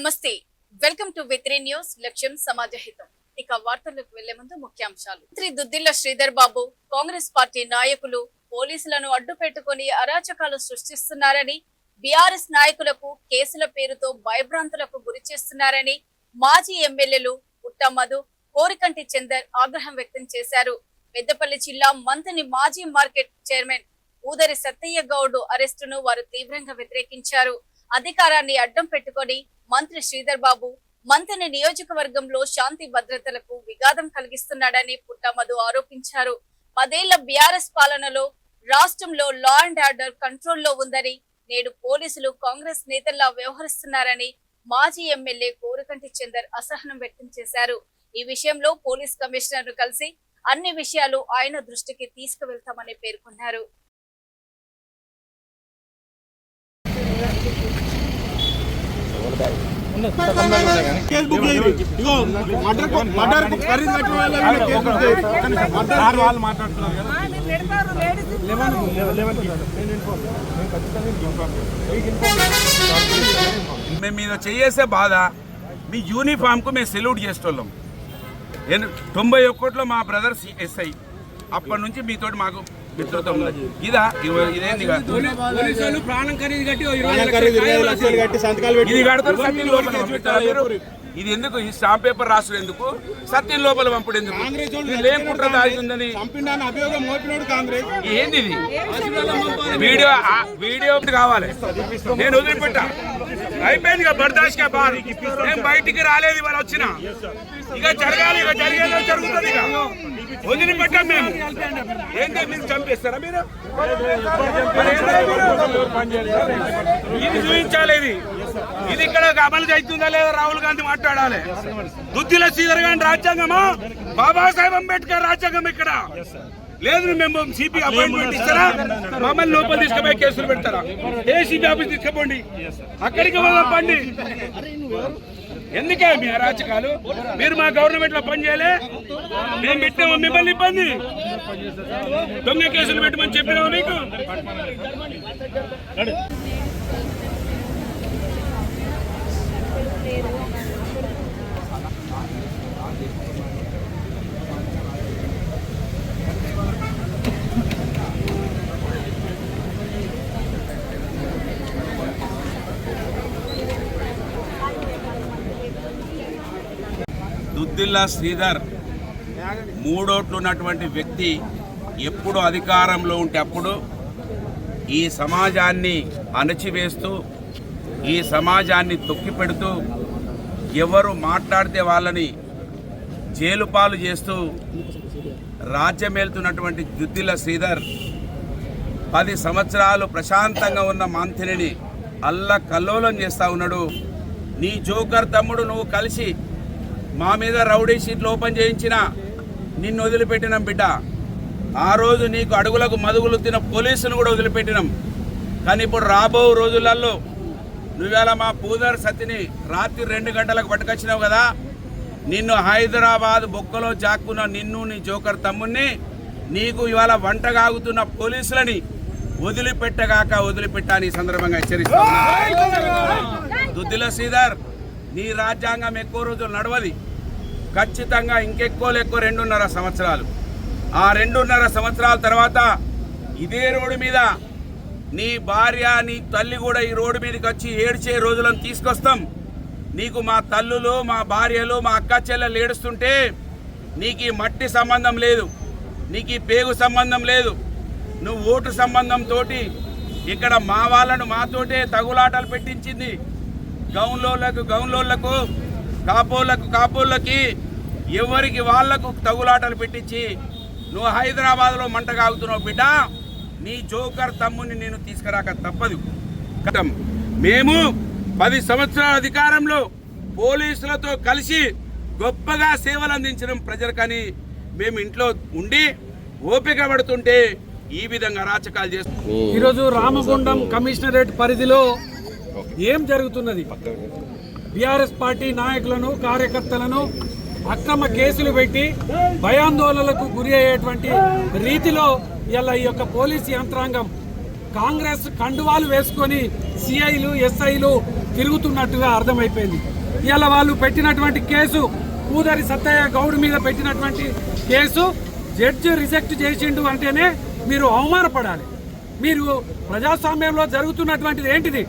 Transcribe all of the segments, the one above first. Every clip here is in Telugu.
నమస్తే, వెల్కమ్ టు వి3 న్యూస్. లక్ష్యం సమాజహితం. ఇక వార్తలకు వెళ్లే ముందు ముఖ్యాంశాలు. మంత్రి దుద్దిల్ల శ్రీధర్ బాబు కాంగ్రెస్ పార్టీ నాయకులు పోలీసులను అడ్డు పెట్టుకుని అరాచకాలు సృష్టిస్తున్నారని, బీఆర్ఎస్ నాయకులకు కేసుల పేరుతో భయభ్రాంతులకు గురి చేస్తున్నారని మాజీ ఎమ్మెల్యేలు పుట్ట మధు, కోరికంటి చందర్ ఆగ్రహం వ్యక్తం చేశారు. పెద్దపల్లి జిల్లా మంతని మాజీ మార్కెట్ చైర్మన్ ఊదరి సత్తయ్య గౌడ్ అరెస్టును వారు తీవ్రంగా వ్యతిరేకించారు. అధికారాన్ని అడ్డం పెట్టుకొని మంత్రి శ్రీధర్ బాబు మంతని నియోజకవర్గంలో శాంతి భద్రతలకు విఘాతం కలిగిస్తున్నాడని పుట్ట మధు ఆరోపించారు. 10 ఏళ్ల బీఆర్ఎస్ పాలనలో రాష్ట్రంలో లా అండ్ ఆర్డర్ కంట్రోల్లో ఉందని, నేడు పోలీసులు కాంగ్రెస్ నేతల్లా వ్యవహరిస్తున్నారని మాజీ ఎమ్మెల్యే కోరికంటి చందర్ అసహనం వ్యక్తం చేశారు. ఈ విషయంలో పోలీస్ కమిషనర్ ను కలిసి అన్ని విషయాలు ఆయన దృష్టికి తీసుకువెళ్తామని పేర్కొన్నారు. మేము మీద చేసే బాధ మీ యూనిఫామ్ కు మేము సెల్యూట్ చేసేటోళ్ళం. 91లో మా బ్రదర్ ఎస్ఐ, అప్పటి నుంచి మీతోటి మాకు మిత్రత్వం ఉన్నది. ఇదేంది ఇది కడతారు సత్యం లోపల. ఇది ఎందుకు ఈ స్టాంప్ పేపర్ రాసుడు ఎందుకు, సత్యం లోపల పంపుడు ఎందుకు? లేకుంటే దాగుందని ఏంది ఇది? వీడియో కావాలి. నేను వదిలిపెట్టా, అయిపోయింది ఇక బర్దాష్గా బాధ. నేను బయటికి రాలేదు, ఇవాళ వచ్చిన ఇక జరగాలి, ఇక జరిగేలా జరుగుతుంది. ఇక వదిలిపెట్టాం మేము. ఏంటి మీరు చంపేస్తారా? మీరు ఇది చూపించాలి. ఇది ఇక్కడ అమలు అవుతుందా లేదా రాహుల్ గాంధీ మాట్లాడాలి. దుద్దిల శ్రీధర్ గారి రాజ్యాంగమా, బాబాసాహెబ్ అంబేద్కర్ రాజ్యాంగం ఇక్కడ లేదు. మేము సిపి అపాయింట్మెంట్ ఇస్తారా? మమ్మల్ని లోపల తీసుకుపోయి కేసులు పెడతారా? ఏసీబీ ఆఫీస్ తీసుకుపోండి, అక్కడికి పండి. ఎందుకే మీ అరాచకాలు? మీరు మా గవర్నమెంట్ లో పని చేయలే, మేము పెట్టాము మిమ్మల్ని ఇబ్బంది. దొంగ కేసులు పెట్టమని చెప్పినాము మీకు. దుద్దిల్ల శ్రీధర్ 3 ఓట్లు ఉన్నటువంటి వ్యక్తి ఎప్పుడు అధికారంలో ఉంటే అప్పుడు ఈ సమాజాన్ని అణచివేస్తూ, ఈ సమాజాన్ని తొక్కిపెడుతూ, ఎవరు మాట్లాడితే వాళ్ళని జైలు పాలు చేస్తూ రాజ్యమేలుతున్నటువంటి దుద్దిల్ల శ్రీధర్ 10 సంవత్సరాలు ప్రశాంతంగా ఉన్న మంత్రిని అల్లకల్లోలం చేస్తూ ఉన్నాడు. నీ జోకర్ తమ్ముడు నువ్వు కలిసి మా మీద రౌడీ షీట్లు ఓపెన్ చేయించిన నిన్ను వదిలిపెట్టినాం బిడ్డ. ఆ రోజు నీకు అడుగులకు మదుగులు తిన పోలీసును కూడా వదిలిపెట్టినాం. కానీ ఇప్పుడు రాబో రోజులలో నువ్వేళ మా పూదర్ సత్తిని రాత్రి 2 గంటలకు పట్టుకొచ్చినావు కదా, నిన్ను హైదరాబాద్ బొక్కలో జాక్కున్న నిన్ను, నీ జోకర్ తమ్ముడిని, నీకు ఇవాళ వంటగాగుతున్న పోలీసులని వదిలిపెట్టాని సందర్భంగా హెచ్చరిస్తున్నా. దుద్దిల్ల శ్రీధర్, నీ రాజ్యాంగం ఎక్కువ రోజులు నడవది. ఖచ్చితంగా ఇంకెక్కువ 2.5 సంవత్సరాలు. ఆ 2.5 సంవత్సరాల తర్వాత ఇదే రోడ్డు మీద నీ భార్య, నీ తల్లి కూడా ఈ రోడ్డు మీదకి వచ్చి ఏడ్చే రోజులను తీసుకొస్తాం. నీకు మా తల్లులు, మా భార్యలు, మా అక్క చెల్లెలు ఏడుస్తుంటే నీకు ఈ మట్టి సంబంధం లేదు, నీకు ఈ పేగు సంబంధం లేదు. నువ్వు ఓటు సంబంధంతో ఇక్కడ మా వాళ్ళను మాతోటే తగులాటలు పెట్టించింది. గౌన్లోళ్లకు, కాపోళ్ళకి ఎవరికి వాళ్లకు తగులాటలు పెట్టించి నువ్వు హైదరాబాద్లో మంటగాగుతున్నావు బిడ్డ. నీ జోకర్ తమ్ముని నేను తీసుకురాక తప్పదు. మేము 10 సంవత్సరాల అధికారంలో పోలీసులతో కలిసి గొప్పగా సేవలు అందించడం ప్రజలకని మేము ఇంట్లో ఉండి ఓపిక పడుతుంటే ఈ విధంగా అరాచకాలు చేస్తున్నాం. ఈరోజు రామగుండం కమిషనరేట్ పరిధిలో ఏం జరుగుతున్నది? బీఆర్ఎస్ పార్టీ నాయకులను, కార్యకర్తలను అక్రమ కేసులు పెట్టి భయాందోళనలకు గురి అయ్యేటువంటి రీతిలో ఇలా ఈ యొక్క పోలీసు యంత్రాంగం కాంగ్రెస్ కండువాలు వేసుకొని సిఐలు, ఎస్ఐలు తిరుగుతున్నట్టుగా అర్థమైపోయింది. ఇలా వాళ్ళు పెట్టినటువంటి కేసు, పూదరి సత్తయ్య గౌడ్ మీద పెట్టినటువంటి కేసు జడ్జి రిజెక్ట్ చేసిండు అంటేనే మీరు అవమానపడాలి. మీరు ప్రజాస్వామ్యంలో జరుగుతున్నటువంటిది ఏంటిది?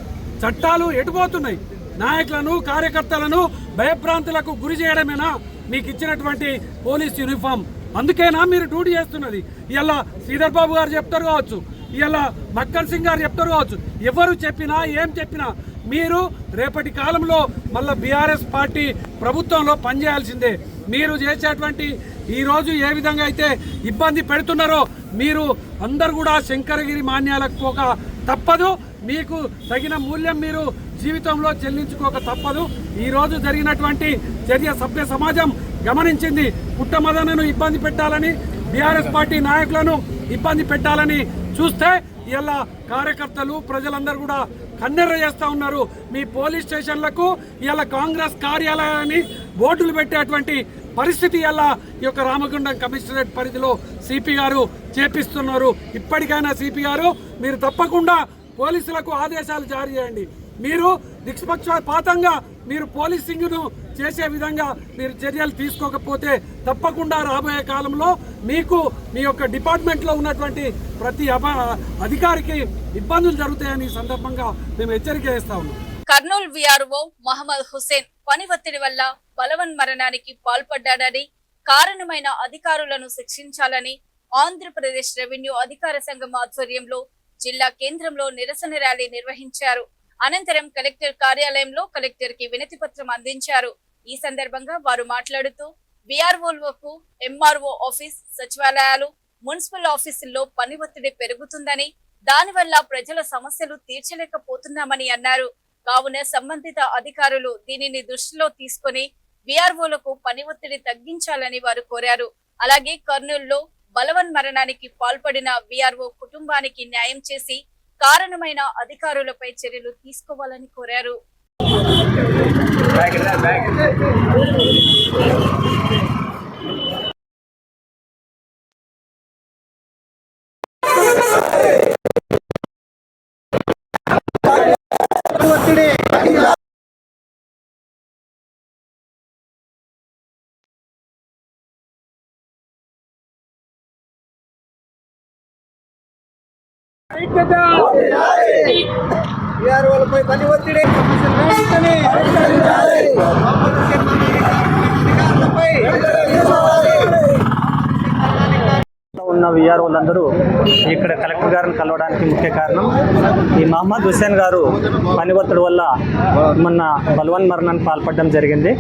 చట్టాలు ఎటుపోతున్నాయి? నాయకులను, కార్యకర్తలను భయభ్రాంతులకు గురి చేయడమేనా మీకు ఇచ్చినటువంటి పోలీస్ యూనిఫామ్? అందుకేనా మీరు డ్యూటీ చేస్తున్నది? ఇలా శ్రీధర్ బాబు గారు చెప్తారు కావచ్చు, ఇలా మక్కన్ సింగ్ గారు చెప్తారు కావచ్చు, ఎవరు చెప్పినా ఏం చెప్పినా మీరు రేపటి కాలంలో మళ్ళీ బీఆర్ఎస్ పార్టీ ప్రభుత్వంలో పనిచేయాల్సిందే. మీరు చేసేటువంటి ఈరోజు ఏ విధంగా అయితే ఇబ్బంది పెడుతున్నారో మీరు అందరు కూడా శంకరగిరి మాన్యాలకు పోక తప్పదు. మీకు తగిన మూల్యం మీరు జీవితంలో చెల్లించుకోక తప్పదు. ఈరోజు జరిగినటువంటి చర్య సభ్య సమాజం గమనించింది. పుట్టమదనను ఇబ్బంది పెట్టాలని, బీఆర్ఎస్ పార్టీ నాయకులను ఇబ్బంది పెట్టాలని చూస్తే ఇలా కార్యకర్తలు, ప్రజలందరూ కూడా కన్నెర్ర చేస్తూ ఉన్నారు. మీ పోలీస్ స్టేషన్లకు ఇలా కాంగ్రెస్ కార్యాలయాన్ని బోర్డులు పెట్టేటువంటి పరిస్థితి ఇలా ఈ యొక్క రామగుండం కమిషనరేట్ పరిధిలో సిపి గారు చేపిస్తున్నారు. ఇప్పటికైనా సిపి గారు మీరు తప్పకుండా పోలీసులకు ఆదేశాలు జారీ చేయండి. మీరు నిష్పక్షపాతంగా మీరు పోలీసింగ్ను చేసే విధంగా మీరు చర్యలు తీసుకోకపోతే తప్పకుండా రాబోయే కాలంలో మీకు మీ యొక్క డిపార్ట్మెంట్లో ఉన్నటువంటి ప్రతి అధికారికి ఇబ్బందులు జరుగుతాయని సందర్భంగా మేము హెచ్చరిక చేస్తా ఉన్నాం. కర్నూలు విఆర్ఓ మహమ్మద్ హుసేన్ పని ఒత్తిడి వల్ల బలవన్మరణానికి పాల్పడ్డాడని, కారణమైన అధికారులను శిక్షించాలని ఆంధ్రప్రదేశ్ రెవెన్యూ అధికార సంఘం ఆధ్వర్యంలో జిల్లా కేంద్రంలో నిరసన ర్యాలీ నిర్వహించారు. అనంతరం కలెక్టర్ కార్యాలయంలో కలెక్టర్ కి వినతి పత్రం అందించారు. ఈ సందర్భంగా వారు మాట్లాడుతూ బీఆర్ఓలకు ఎంఆర్ఓ ఆఫీస్, సచివాలయాలు, మున్సిపల్ ఆఫీసుల్లో పని ఒత్తిడి పెరుగుతుందని, దానివల్ల ప్రజల సమస్యలు తీర్చలేకపోతున్నామని అన్నారు. కావున సంబంధిత అధికారులు దీనిని దృష్టిలో తీసుకుని బీఆర్ఓలకు పని ఒత్తిడి తగ్గించాలని వారు కోరారు. అలాగే కర్నూలులో బలవన్మరణానికి పాల్పడిన బీఆర్ఓ కుటుంబానికి న్యాయం చేసి కారణమైన అధికారులపై చర్యలు తీసుకోవాలని కోరారు. బీఆర్ఓలపై పని ఒత్తిడి ఉన్న విఆర్ఓలందరూ ఇక్కడ కలెక్టర్ గారిని కలవడానికి ముఖ్య కారణం ఈ మహమ్మద్ హుసేన్ గారు పని ఒత్తిడి వల్ల మొన్న బలవన్మరణానికి పాల్పడడం జరిగింది.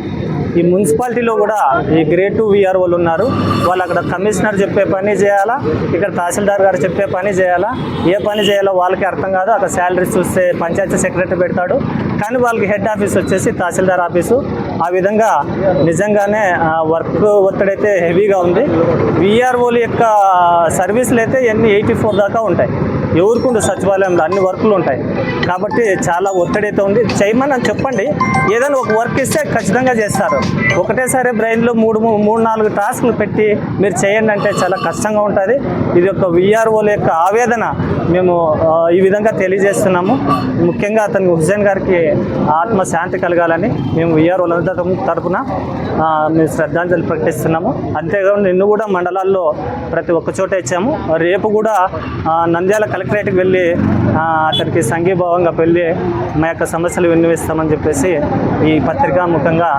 ఈ మున్సిపాలిటీలో కూడా ఈ గ్రేడ్ 2 విఆర్ఓలు ఉన్నారు. వాళ్ళు అక్కడ కమిషనర్ చెప్పే పని చేయాలా, ఇక్కడ తహసీల్దార్ గారు చెప్పే పని చేయాలా, ఏ పని చేయాలో వాళ్ళకి అర్థం కాదు. అక్కడ శాలరీస్ చూస్తే పంచాయతీ సెక్రటరీ పెడతాడు, కానీ వాళ్ళకి హెడ్ ఆఫీస్ వచ్చేసి తహసీల్దార్ ఆఫీసు. ఆ విధంగా నిజంగానే వర్క్ ఒత్తిడి అయితే హెవీగా ఉంది. విఆర్ఓల యొక్క సర్వీసులు అయితే 84 దాకా ఉంటాయి. ఎవరికి సచివాలయంలో అన్ని వర్కులు ఉంటాయి కాబట్టి చాలా ఒత్తిడి అయితే ఉంది. చేయమని అని చెప్పండి, ఏదైనా ఒక వర్క్ ఇస్తే ఖచ్చితంగా చేస్తారు. ఒకటేసారి బ్రెయిన్లో 3-4 టాస్క్లు పెట్టి మీరు చేయండి అంటే చాలా కష్టంగా ఉంటుంది. ఇది ఒక విఆర్ఓల యొక్క ఆవేదన మేము ఈ విధంగా తెలియజేస్తున్నాము. ముఖ్యంగా అతనికి హుసేన్ గారికి ఆత్మశాంతి కలగాలని మేము విఆర్ఓల తరఫున మేము శ్రద్ధాంజలి ప్రకటిస్తున్నాము. అంతేకాకుండా నిన్ను కూడా మండలాల్లో ప్రతి ఒక్క చోట ఇచ్చాము. రేపు కూడా నంద్యాల కలెక్టరేట్కి వెళ్ళి అతనికి సంఘీభావంగా వెళ్ళి మా యొక్క సమస్యలు విన్నవిస్తామని చెప్పేసి ఈ పత్రికా ముఖంగా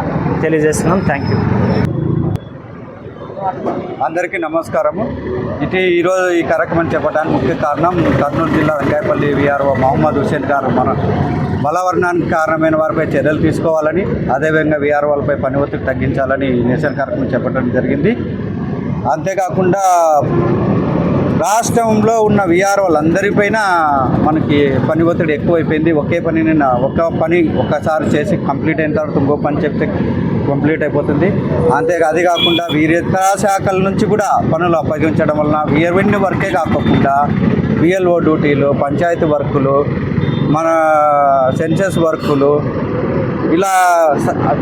తెలియజేస్తున్నాం. Thank you. అందరికీ నమస్కారము. ఈరోజు ఈ కార్యక్రమం చేపట్టడానికి ముఖ్య కారణం కర్నూలు జిల్లా వెంకాయపల్లి విఆర్ఓ మహమ్మద్ హుసేన్ గారు మన బలవర్ణానికి కారణమైన వారిపై చర్యలు తీసుకోవాలని, అదేవిధంగా విఆర్ఓలపై పని ఒత్తిడి తగ్గించాలని నిరసన కార్యక్రమం చేపట్టడం జరిగింది. అంతేకాకుండా రాష్ట్రంలో ఉన్న విఆర్ఓలందరిపైన మనకి పని ఒత్తిడి ఎక్కువైపోయింది. ఒకే పనిని ఒక పని ఒక్కసారి చేసి కంప్లీట్ అయిన తర్వాత ఇంకో పని చెప్తే కంప్లీట్ అయిపోతుంది. అది కాకుండా ఇతర శాఖల నుంచి కూడా పనులు అప్పగించడం వలన రెవెన్యూ వర్కే కాకుండా బిఎల్ఓ డ్యూటీలు, పంచాయతీ వర్కులు, మన సెన్సస్ వర్కులు, ఇలా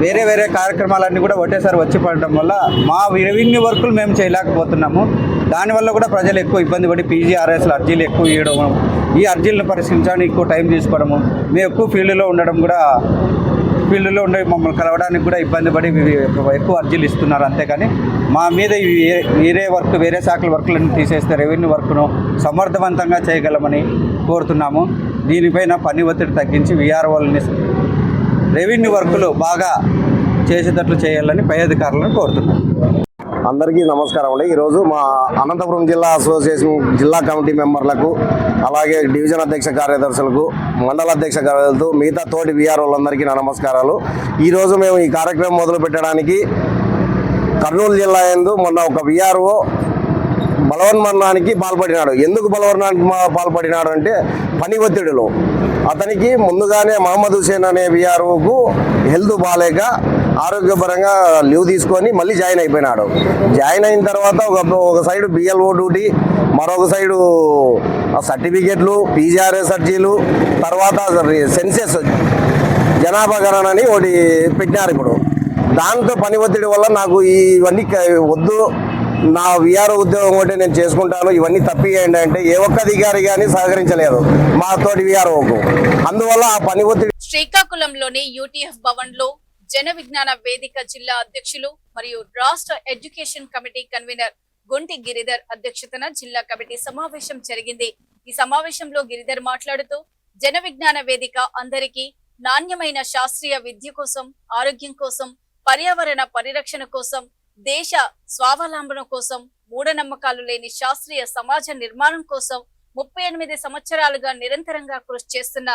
వేరే వేరే కార్యక్రమాలన్నీ కూడా ఒకటేసారి వచ్చి పడడం వల్ల మా రెవెన్యూ వర్కులు మేము చేయలేకపోతున్నాము. దానివల్ల కూడా ప్రజలు ఎక్కువ ఇబ్బంది పడి పీజీఆర్ఎస్లో అర్జీలు ఎక్కువ ఇవ్వడము, ఈ అర్జీలను పరిశీలించడానికి ఎక్కువ టైం తీసుకోవడము, మేము ఎక్కువ ఫీల్డ్లో ఉండే మమ్మల్ని కలవడానికి కూడా ఇబ్బంది పడి ఎక్కువ అర్జీలు ఇస్తున్నారు. అంతేకాని మా మీద వేరే శాఖల వర్కులను తీసేస్తే రెవెన్యూ వర్క్ను సమర్థవంతంగా చేయగలమని కోరుతున్నాము. దీనిపైన పని ఒత్తిడి తగ్గించి వీఆర్ఓలని రెవెన్యూ వర్కులు బాగా చేసేటట్లు చేయాలని పై అధికారులను కోరుతున్నాము. అందరికీ నమస్కారం అండి. ఈరోజు మా అనంతపురం జిల్లా అసోసియేషన్ జిల్లా కమిటీ మెంబర్లకు, అలాగే డివిజన్ అధ్యక్ష కార్యదర్శులకు, మండల అధ్యక్ష కార్యదర్శులకు, మిగతా తోటి వీఆర్ఓలందరికీ నా నమస్కారాలు. ఈరోజు మేము ఈ కార్యక్రమం మొదలు పెట్టడానికి కర్నూలు జిల్లా యందు మొన్న ఒక వీఆర్ఓ బలవన్మరణానికి పాల్పడినాడు. ఎందుకు బలవన్మరణానికి పాల్పడినాడు అంటే పని ఒత్తిడిలో. అతనికి ముందుగానే మహమ్మద్ హుసేన్ అనే వీఆర్ఓకు హెల్త్ బాగాలేక ఆరోగ్యపరంగా లీవ్ తీసుకొని మళ్ళీ జాయిన్ అయిపోయినాడు. జాయిన్ అయిన తర్వాత ఒక సైడు బిఎల్ఓ డ్యూటీ, మరొక సైడు సర్టిఫికెట్లు, పీజీఆర్ఎస్ అర్జీలు, తర్వాత సెన్సెస్ జనాభా గణన అని ఒకటి పెట్టినారు. ఇప్పుడు దాంతో పని ఒత్తిడి వల్ల నాకు ఇవన్నీ వద్దు, నా వీఆర్ఓ ఉద్యోగం ఒకటి నేను చేసుకుంటాను, ఇవన్నీ తప్పియండి అంటే ఏ ఒక్క అధికారి కానీ సహకరించలేదు మా తోటి వీఆర్ఓకు. అందువల్ల ఆ పని ఒత్తిడి. శ్రీకాకుళంలోని యూటీఎఫ్ భవన్ లో జన విజ్ఞాన వేదిక జిల్లా అధ్యక్షులు మరియు రాష్ట్ర education committee convener Gunti Giridhar అధ్యక్షతన జిల్లా కమిటీ సమావేశం జరిగింది. ఈ సమావేశంలో గిరిధర్ మాట్లాడుతూ జన విజ్ఞాన వేదిక అందరికీ నాణ్యమైన శాస్త్రీయ విద్య కోసం, ఆరోగ్యం కోసం, పర్యావరణ పరిరక్షణ కోసం, దేశ స్వావలంబన కోసం, మూఢనమ్మకాలు లేని శాస్త్రీయ సమాజ నిర్మాణం కోసం 38 సంవత్సరాలుగా నిరంతరంగా కృషి చేస్తున్న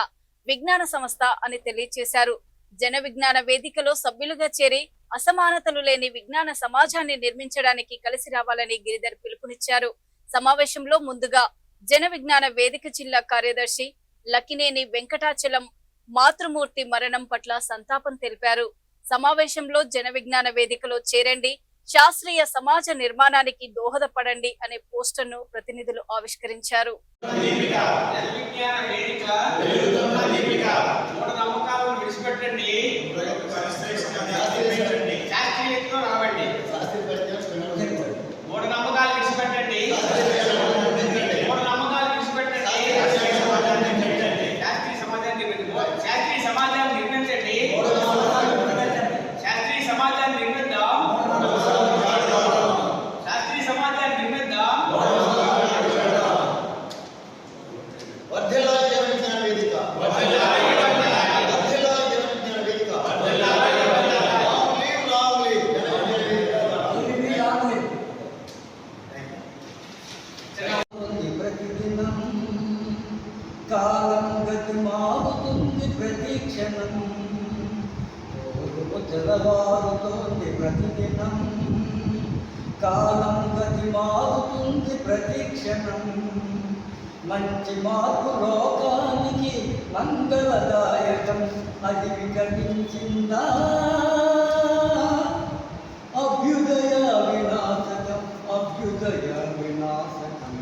విజ్ఞాన సంస్థ అని తెలియజేశారు. జన విజ్ఞాన వేదికలో సభ్యులుగా చేరి అసమానతలు లేని విజ్ఞాన సమాజాన్ని నిర్మించడానికి కలిసి రావాలని గిరిధర్ పిలుపునిచ్చారు. సమావేశంలో ముందుగా జన విజ్ఞాన వేదిక జిల్లా కార్యదర్శి లకినేని వెంకటాచలం మాతృమూర్తి మరణం పట్ల సంతాపం తెలిపారు. సమావేశంలో జన విజ్ఞాన వేదికలో చేరండి, శాస్త్రీయ సమాజ నిర్మాణానికి దోహదపడండి అనే పోస్టర్ను ప్రతినిధులు ఆవిష్కరించారు. కాలం గతి మారుతుంది ప్రతిక్షణం, తెల్లవారుతోంది ప్రతిదినం. కాలం గతి మారుతుంది ప్రతిక్షణం, మంచి మార్పు లోకానికి మంగళదాయకం. అది వికటించిందా అభ్యుదయ వినాశకం, అభ్యుదయ వినాశకం.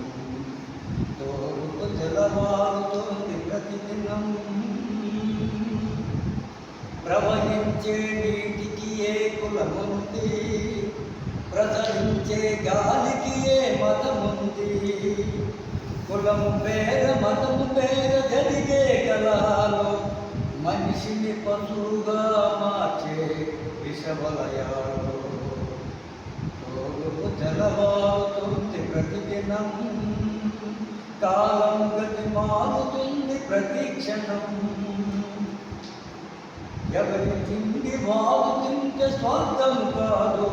తోరుకు తెల్లవారుతోంది ప్రతిదినం, ప్రవహించే నీటికి ఏ కులముంది, ప్రసరించే గాలికి ఏ మతముంది. కులము పేర మతము పేర జరిగే కలహాలు మనిషిని పశువుగా మార్చే విషవలయాలు. తోరుకు తెల్లవారుతోంది ప్రతిదినం, కాలం గతి మారుతుంది ప్రతిక్షణం. ఎవరి తిండి వారు తింటే స్వార్థం కాదు,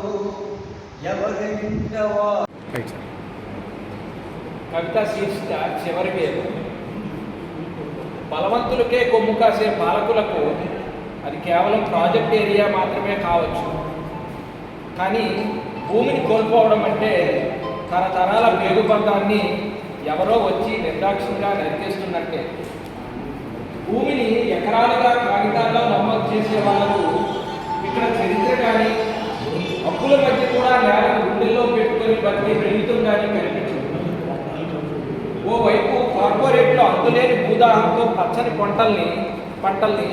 ఎవరి ఇంటవా. కవిత శీర్షిక చివరి పేరు. బలవంతులకే కొమ్ము కాసే పాలకులకు అది కేవలం ప్రాజెక్ట్ ఏరియా మాత్రమే కావచ్చు, కానీ భూమిని కోల్పోవడం అంటే తరతరాల పేగుబంధాన్ని ఎవరో వచ్చి నిర్దాక్షిణ్యంగా నరికేస్తున్నట్టే. భూమిని ఎకరాలుగా కాగితాల్లో నమోదు చేసే వాళ్ళకు ఇక్కడ చరిత్ర కానీ హక్కుల మధ్య కూడా నేలను గుండెల్లో పెట్టుకొని బతికి వెళుతుంది కానీ కనిపించింది. ఓవైపు కార్పొరేట్లో అంతులేని భూదాహంతో పచ్చని పంటల్ని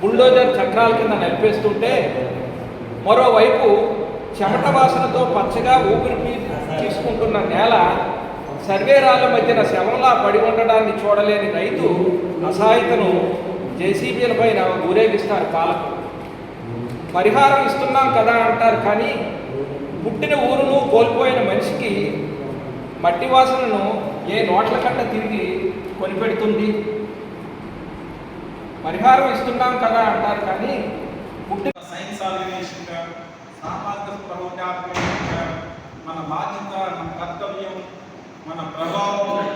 బుల్డోజర్ చక్రాల కింద నలిపేస్తుంటే మరోవైపు చెమట వాసనతో పచ్చగా ఊపిరి తీసుకుంటున్న నేల సర్వేరాల మధ్యన శవంలా పడి ఉండడాన్ని చూడలేని రైతు అసహాయతను జేసీబీల పైన ఊరేగిస్తారు పాలకులు. పరిహారం ఇస్తున్నాం కదా అంటారు, కానీ పుట్టిన ఊరును కోల్పోయిన మనిషికి మట్టి వాసనను ఏ నోట్ల కట్ట తిరిగి కొనిపెడుతుంది? పరిహారం ఇస్తున్నాం కదా అంటారు, కానీ పుట్టిన సైన్స్ ఆర్గనైజేషన్గా సామాజిక ప్రవర్తనాత్మకంగా మన బాధ్యత, మన కర్తవ్యం, మన ప్రభావం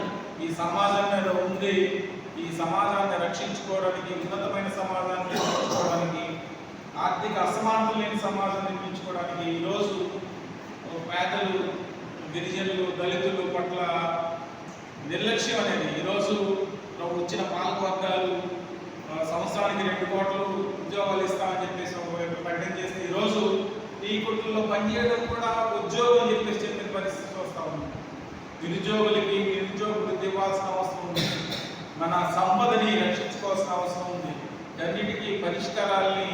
ఈ సమాజం మీద ఉంది. ఈ సమాజాన్ని రక్షించుకోవడానికి, ఉన్నతమైన సమాజాన్ని రక్షించుకోవడానికి, ఆర్థిక అసమానతలు లేని సమాజాన్ని నిర్మించుకోవడానికి ఈరోజు పేదలు, గిరిజనులు, దళితులు పట్ల నిర్లక్ష్యం అనేది ఈరోజు వచ్చిన పాలకవర్గాలు సంవత్సరానికి 2 కోట్ల ఉద్యోగాలు ఇస్తామని చెప్పేసి ప్రకటన చేస్తే ఈరోజు టీ కొట్టుల్లో పనిచేయడం కూడా ఉద్యోగం అని చెప్పేసి చెప్పిన పరిస్థితి వస్తూ ఉంది. నిరుద్యోగులకి నిరుద్యోగులకు ఇవ్వాల్సిన అవసరం ఉంది. మన సంపదని రక్షించుకోవాల్సిన అవసరం ఉంది. అన్నిటికీ పరిష్కారాలని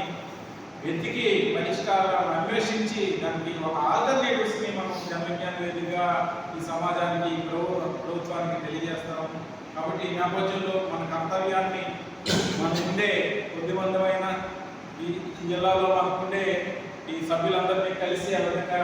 వెతికి, పరిష్కారాలను అన్వేషించి దానికి ఒక ఆల్టర్నేటివ్స్ని మనం జనవిజ్ఞాన వేదికగా ఈ సమాజానికి, ప్రభుత్వానికి తెలియజేస్తాం. కాబట్టి ఈ నేపథ్యంలో మన కర్తవ్యాన్ని, మన ఉండే బుద్ధిమంతమైన ఈ జిల్లాలో మనకుండే ఈ సభ్యులందరినీ కలిసి ఆ విధంగా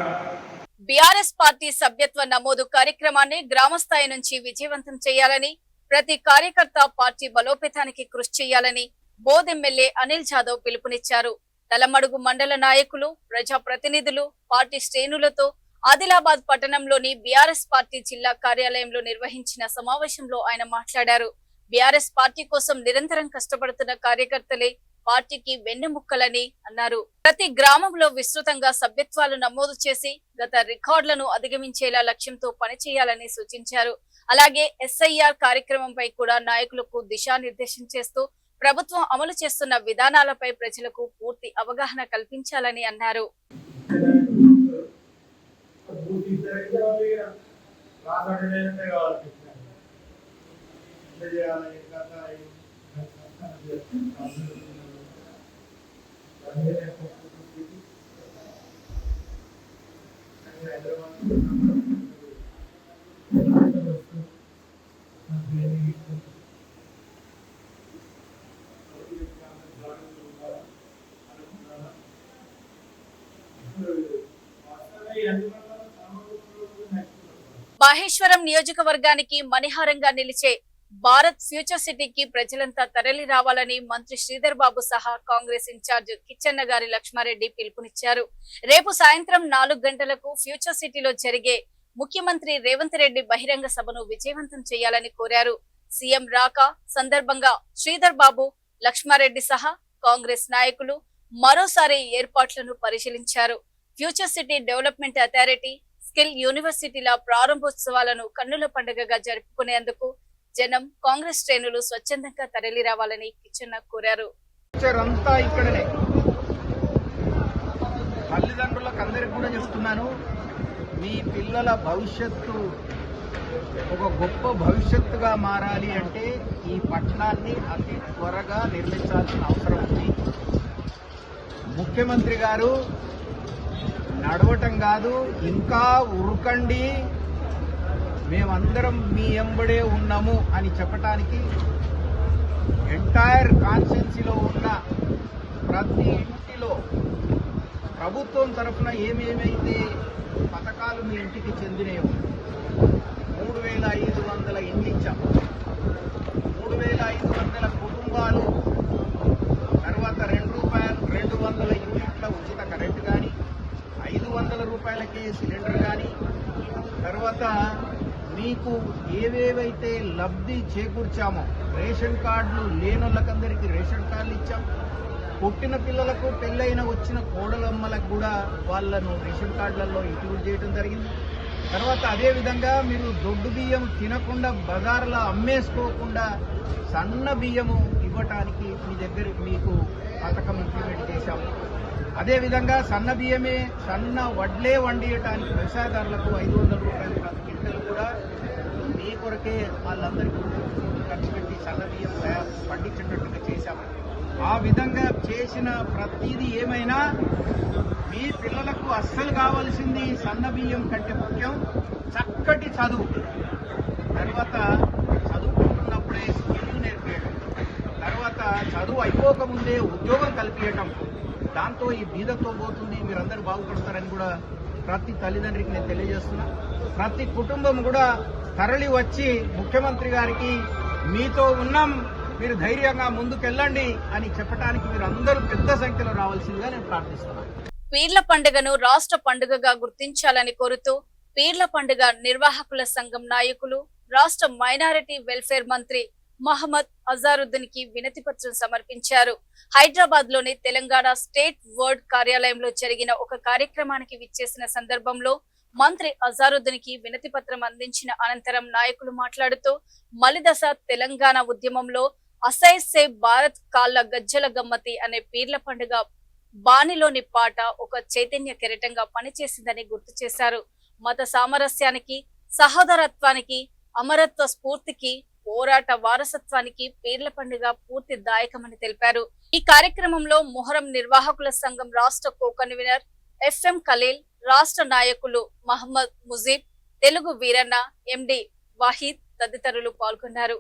బీఆర్ఎస్ పార్టీ సభ్యత్వ నమోదు కార్యక్రమాన్ని గ్రామస్థాయి నుంచి విజయవంతం చేయాలని, ప్రతి కార్యకర్త పార్టీ బలోపేతానికి కృషి చేయాలని బోధ్ ఎమ్మెల్యే అనిల్ జాదవ్ పిలుపునిచ్చారు. తలమడుగు మండల నాయకులు, ప్రజాప్రతినిధులు, పార్టీ శ్రేణులతో ఆదిలాబాద్ పట్టణంలోని బీఆర్ఎస్ పార్టీ జిల్లా కార్యాలయంలో నిర్వహించిన సమావేశంలో ఆయన మాట్లాడారు. బీఆర్ఎస్ పార్టీ కోసం నిరంతరం కష్టపడుతున్న కార్యకర్తలే పార్టీకి వెన్నెముక్కలని అన్నారు. ప్రతి గ్రామంలో విస్తృతంగా సభ్యత్వాలు నమోదు చేసి గత రికార్డులను అధిగమించేలా లక్ష్యంతో పనిచేయాలని సూచించారు. అలాగే ఎస్ఐఆర్ కార్యక్రమంపై కూడా నాయకులకు దిశానిర్దేశం చేస్తూ ప్రభుత్వం అమలు చేస్తున్న విధానాలపై ప్రజలకు పూర్తి అవగాహన కల్పించాలని అన్నారు. మహేశ్వరం నియోజకవర్గానికి మణిహారంగా నిలిచే భారత్ ఫ్యూచర్ సిటీకి ప్రజలంతా తరలి రావాలని మంత్రి శ్రీధర్ బాబు సహా కాంగ్రెస్ ఇన్ఛార్జ్ కిచ్చన్న గారి లక్ష్మారెడ్డి పిలుపునిచ్చారు. రేపు సాయంత్రం 4 గంటలకు ఫ్యూచర్ సిటీలో జరిగే ముఖ్యమంత్రి రేవంత్ రెడ్డి బహిరంగ సభను విజయవంతం చేయాలని కోరారు. సీఎం రాక సందర్భంగా శ్రీధర్ బాబు, లక్ష్మారెడ్డి సహా కాంగ్రెస్ నాయకులు మరోసారి ఏర్పాట్లను పరిశీలించారు. Future city development authority, skill యూనివర్సిటీల ప్రారంభోత్సవాలను కన్నుల పండుగగా జరుపుకునేందుకు జనం, కాంగ్రెస్ శ్రేణులు స్వచ్ఛందంగా తరలి రావాలని కిచ్చన్న కోరారు. అంతా ఇక్కడనే తల్లిదండ్రులకు అందరికి కూడా చెప్తున్నాను, మీ పిల్లల భవిష్యత్తు ఒక గొప్ప భవిష్యత్తుగా మారాలి అంటే ఈ పట్టణాన్ని అతి త్వరగా నిర్మించాల్సిన అవసరం ఉంది. ముఖ్యమంత్రి గారు నడవటం కాదు, ఇంకా ఉరకండి, మేమందరం మీ ఎంబడే ఉన్నాము అని చెప్పటానికి ఎంటైర్ కాన్స్టిట్యున్సీలో ఉన్న ప్రతి ఇంటిలో ప్రభుత్వం తరఫున ఏమేమైతే పథకాలు మీ ఇంటికి చెందినయో 3,500 ఇండ్లు ఇచ్చాం. 3,500 కుటుంబాలు, తర్వాత 200 యూనిట్ల ఉచిత కరెంటు కానీ, 500 రూపాయలకే సిలిండర్ కానీ, తర్వాత మీకు ఏవేవైతే లబ్ధి చేకూర్చామో రేషన్ కార్డులు లేనోళ్ళకందరికీ రేషన్ కార్డులు ఇచ్చాం. పుట్టిన పిల్లలకు, పెళ్ళైన వచ్చిన కోడలమ్మలకు కూడా వాళ్ళను రేషన్ కార్డులలో ఇంక్లూడ్ చేయడం జరిగింది. తర్వాత అదేవిధంగా మీరు దొడ్డు బియ్యం తినకుండా బజార్లో అమ్మేసుకోకుండా సన్న బియ్యము ఇవ్వటానికి మీ దగ్గర మీకు పథకం ఇంప్లిమెంట్ చేశాము. అదేవిధంగా సన్న బియ్యమే, సన్న వడ్లే వండియటానికి వ్యవసాయదారులకు 500 రూపాయల ప్రతి క్వింటల్ కూడా మీ కొరకే వాళ్ళందరికీ ఖర్చు పెట్టి సన్న బియ్యం పండించేటట్టుగా చేశాము. ఆ విధంగా చేసిన ప్రతిదీ ఏమైనా మీ పిల్లలకు అస్సలు కావాల్సింది సన్నబియ్యం కంటే ముఖ్యం చక్కటి చదువు. తర్వాత చదువుకుంటున్నప్పుడే స్కిల్ నేర్పేయడం, తర్వాత చదువు అయిపోకముందే ఉద్యోగం కల్పించటం. దాంతో ఈ బీదతో పోతుంది, మీరందరూ బాగుపడతారని కూడా ప్రతి తల్లిదండ్రికి నేను తెలియజేస్తున్నా. ప్రతి కుటుంబం కూడా తరలి వచ్చి ముఖ్యమంత్రి గారికి మీతో ఉన్నాం, మీరు ధైర్యంగా ముందుకెళ్ళండి అని చెప్పడానికి మీరు అందరూ పెద్ద సంఖ్యలో రావాల్సిందిగా నేను ప్రార్థిస్తున్నాను. పీర్ల పండుగను రాష్ట్ర పండుగగా గుర్తించాలని కోరుతూ పీర్ల పండుగ నిర్వాహకుల సంఘం నాయకులు రాష్ట్ర మైనారిటీ వెల్ఫేర్ మంత్రి మహమ్మద్ అజారుద్దీన్ కి వినతి పత్రం సమర్పించారు. హైదరాబాద్ లోని తెలంగాణ స్టేట్ వర్డ్ కార్యాలయంలో జరిగిన ఒక కార్యక్రమానికి విచ్చేసిన సందర్భంలో మంత్రి అజారుద్దీన్ కి వినతి పత్రం అందించిన అనంతరం నాయకులు మాట్లాడుతూ మలిదశ తెలంగాణ ఉద్యమంలో అసైసే భారత్ కాళ్ళ గజ్జల గమ్మతి అనే పీర్ల పండుగ బాణిలోని పాట ఒక చైతన్య కెరటంగా పనిచేసిందని గుర్తు చేశారు. మత సామరస్యానికి, సహోదరత్వానికి, అమరత్వ స్ఫూర్తికి, పోరాట వారసత్వానికి పీర్ల పండుగ పూర్తి దాయకమని తెలిపారు. ఈ కార్యక్రమంలో మొహరం నిర్వాహకుల సంఘం రాష్ట్ర కో కన్వీనర్ ఎఫ్ఎం ఖలీల్, రాష్ట్ర నాయకులు మహమ్మద్ ముజీబ్, తెలుగు వీరన్న, ఎండి వాహిద్ తదితరులు పాల్గొన్నారు.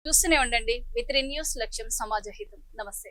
చూస్తూనే ఉండండి V3 న్యూస్, లక్ష్యం సమాజ హితం. నమస్తే.